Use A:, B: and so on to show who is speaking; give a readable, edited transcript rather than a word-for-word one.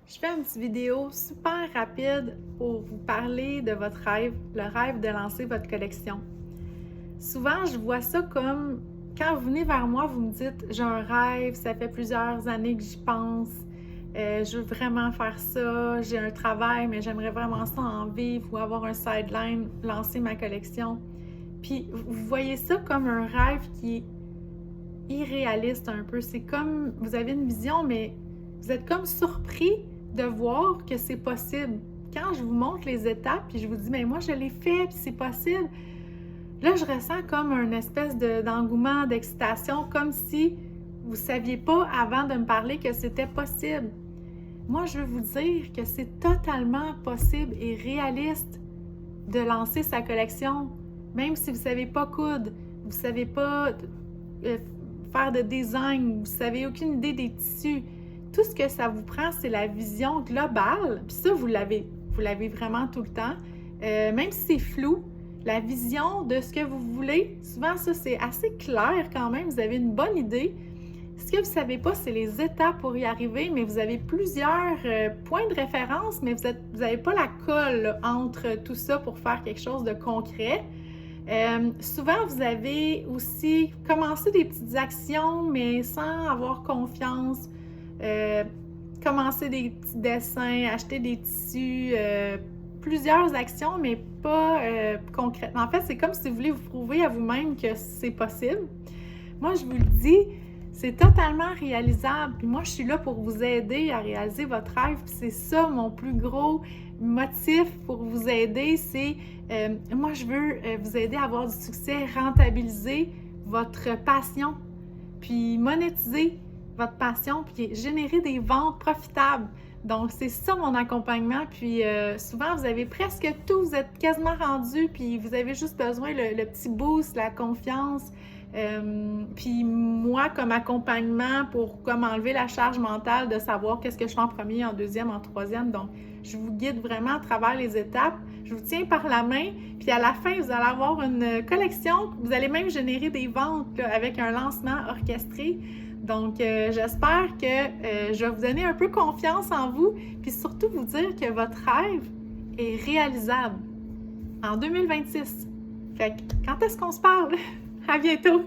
A: Je fais une petite vidéo super rapide pour vous parler de votre rêve, le rêve de lancer votre collection. Souvent, je vois ça comme quand vous venez vers moi, vous me dites j'ai un rêve, ça fait plusieurs années que j'y pense, je veux vraiment faire ça, j'ai un travail, mais j'aimerais vraiment ça en vivre ou avoir un sideline, lancer ma collection. Puis vous voyez ça comme un rêve qui est irréaliste un peu. C'est comme vous avez une vision, mais vous êtes comme surpris de voir que c'est possible. Quand je vous montre les étapes, puis je vous dis, mais moi je l'ai fait, puis c'est possible, là je ressens comme une espèce d'engouement, d'excitation, comme si vous ne saviez pas avant de me parler que c'était possible. Moi, je veux vous dire que c'est totalement possible et réaliste de lancer sa collection, même si vous ne savez pas coudre, vous ne savez pas euh, faire de design, vous n'avez aucune idée des tissus. Tout ce que ça vous prend, c'est la vision globale. Puis ça, vous l'avez vraiment tout le temps. Même si c'est flou, la vision de ce que vous voulez, souvent ça, c'est assez clair quand même. Vous avez une bonne idée. Ce que vous ne savez pas, c'est les étapes pour y arriver, mais vous avez plusieurs points de référence, mais vous n'avez pas la colle là, entre tout ça pour faire quelque chose de concret. Souvent, vous avez aussi commencé des petites actions, mais sans avoir confiance. Commencer des petits dessins, acheter des tissus, plusieurs actions, mais pas concrètement. En fait, c'est comme si vous voulez vous prouver à vous-même que c'est possible. Moi, je vous le dis, c'est totalement réalisable. Puis moi, je suis là pour vous aider à réaliser votre rêve. Puis c'est ça mon plus gros motif pour vous aider, c'est moi, je veux vous aider à avoir du succès, rentabiliser votre passion, puis monétiser votre passion, puis générer des ventes profitables. Donc, c'est ça mon accompagnement. Puis souvent, vous avez presque tout, vous êtes quasiment rendu, puis vous avez juste besoin le petit boost, la confiance. Puis moi, comme accompagnement pour comme enlever la charge mentale de savoir qu'est-ce que je fais en premier, en deuxième, en troisième. Donc, je vous guide vraiment à travers les étapes. Je vous tiens par la main. Puis à la fin, vous allez avoir une collection. Vous allez même générer des ventes là, avec un lancement orchestré. Donc, j'espère que je vais vous donner un peu confiance en vous. Puis surtout vous dire que votre rêve est réalisable en 2026. Fait que, quand est-ce qu'on se parle? À bientôt!